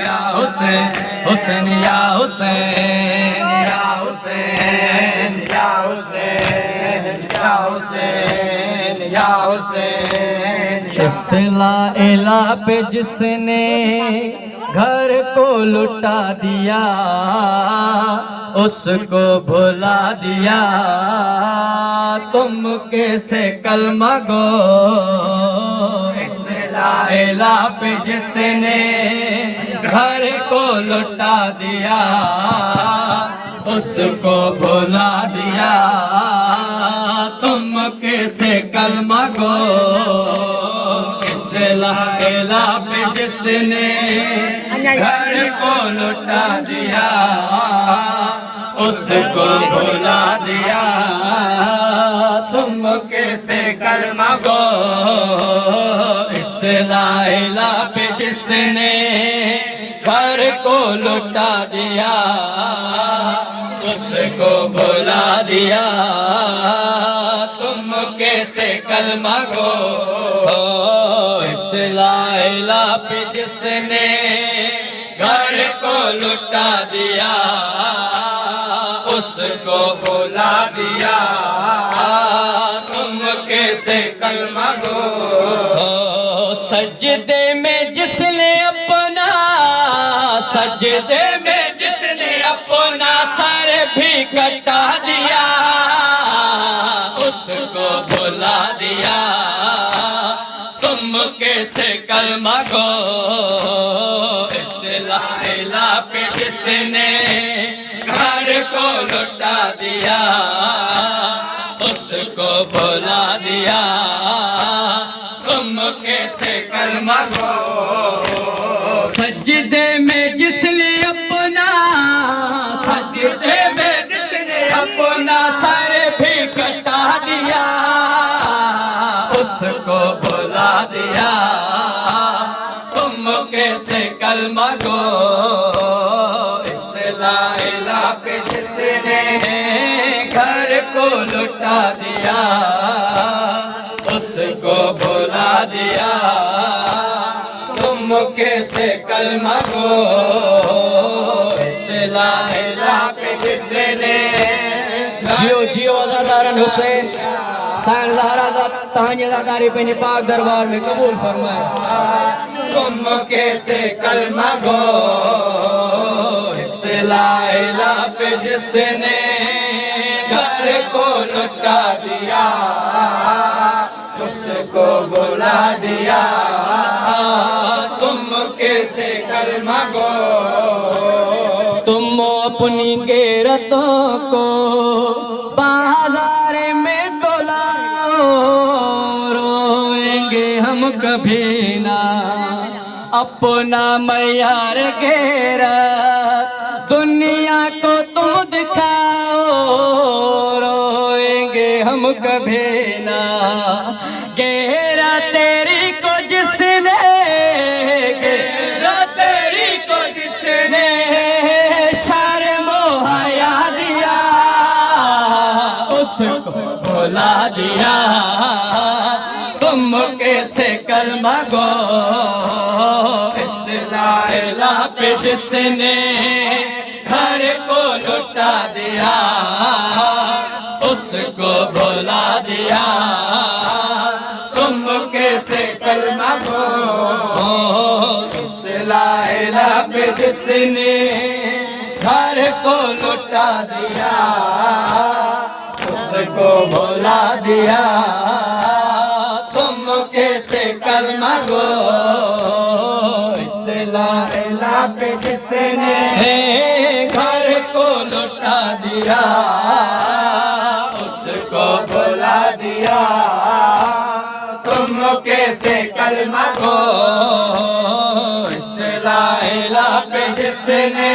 या हुसैन हुसैन या हुसैन या हुसैन या हुसैन या हुसैन या हुसैन। इस ला इलाह पे जिसने घर को लुटा दिया उसको भुला दिया, तुम कैसे कलमा गो। इस ला इलाह पे जिसने घर को लुटा दिया उसको भुला दिया, तुम कैसे कलमा गो। इस ला इलाह पे जिसने घर को लुटा दिया उसको भुला दिया, तुम कैसे कलमा गो। इस ला इलाह पे जिसने घर को लुटा दिया उसको भुला दिया, तुम कैसे कलमा गो। इस ला इलाह पे जिसने घर को लुटा दिया उसको भुला दिया, तुम कैसे कलमा गो। सजदे में जिसने अपना सजदे में जिसने अपना सर भी कटा दिया उसको भुला दिया, तुम कैसे कलमा गो। इस ला इलाह पे जिसने घर को लुटा दिया उसको भुला दिया, तुम कैसे कलमा गो। सजदे में जिसने अपना सजदे में जिसने अपना सर भी कटा दिया उसको भुला दिया, तुम कैसे कलमा गो। इस ला इलाह पे जिसने घर को लुटा दिया उसको भुला दिया, तुम कैसे कलमा गो। इस ला इलाह पे जिसने जियो जियो आज़ादारन हुसैन साईं ज़हरा तहांजी आज़ादारी पे पाक दरबार में कबूल फरमाए। तुम कैसे कलमा गो। इस ला इलाह पे जिसने घर को लुटा दिया उसको भुला दिया, तुम कैसे कलमा गो। तुम अपनी गैरतों को बाजार में तो लाओ, रोएंगे हम कभी ना अपना मयार गैरत दुनिया को तुम दिखाओ, रोएंगे हम कभी ना गैरा तेरी को जिसने गैरा तेरी को जिसने शर्म हया दिया उसको भुला दिया, तुम कैसे कलमा गो। इस ला इलाह पे जिसने घर को लुटा दिया उसको भुला दिया, तुम कैसे कलमा गो। इस ला इलाह पे जिसने घर को लुटा दिया उसको भुला दिया, तुम कैसे कलमा गो। इस ला इलाह पे जिसने घर को लुटा दिया उसको भुला दिया, तुम कैसे कलमा गो। इस ला इलाह पे जिसने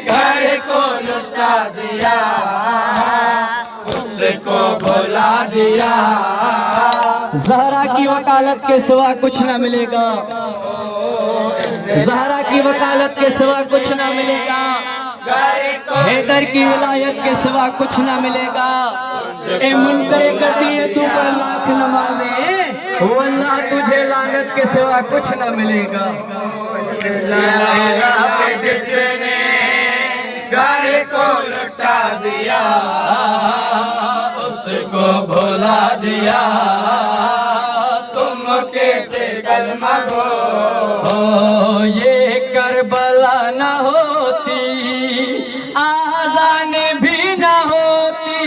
घर को लुटा दिया उसको भुला दिया, ज़हरा की वकालत के सिवा कुछ न मिलेगा, ज़हरा की वकालत के सिवा कुछ न मिलेगा, हैदर की विलायत के सिवा कुछ न मिलेगा। ए मुनकरे करती है तू पर लाख नमाज़ें, वो अल्लाह तुझे लानत के सिवा कुछ न मिलेगा। लैला पे जिसने घर को लुटा दिया उसको भुला दिया तुम कैसे कलमा गो। ये करबला न होती आज़ान भी न होती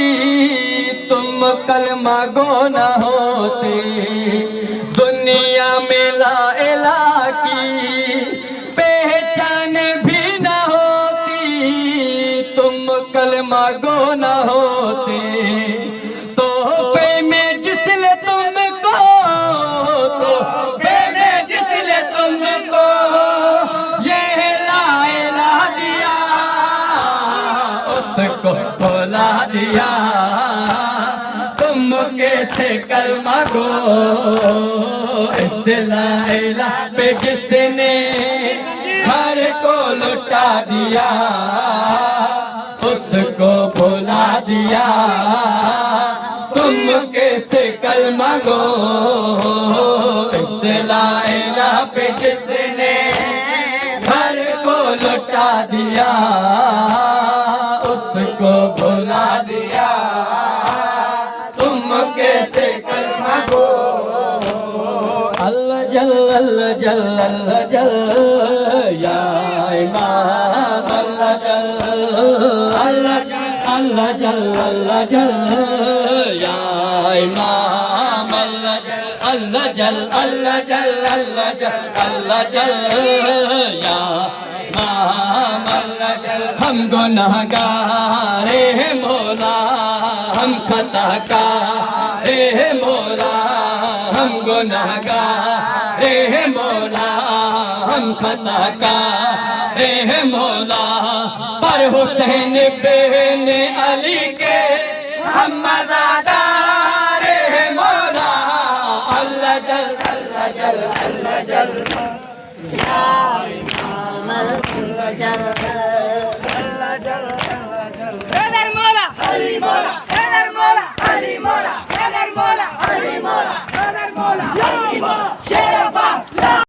तुम कलमा गो न होती दुनिया में ला इलाह की पहचान भी न होती तुम कलमा गो न होते तोहफे में जिसने तुमको तोहफे में जिसने तुमको ये ला इलाह दिया उसको भुला दिया तुम कैसे कलमा गो। इस ला इलाह पे जिसने घर को लुटा दिया उसको भुला दिया तुम कैसे कलमा गो। इस ला इलाह पे जिसने घर को लुटा दिया उसको भुला दिया तुम कैसे कलमा गो। अल्लाह जल अल्लाह जल अल्लाह जल या इमाम अल्लाह जल अल्लाह जल अल्लाह जल या इमाम अल्लाह जल अल्लाह जल अल्लाह जल अल्लाह जल या इमाम अल्लाह जल। हम गुनाहगार हैं मौला हम खताकार हैं मौला हम गुनाहगार हैं मौला हम खताकार हैं मौला पर हुसैन बेन अली के हम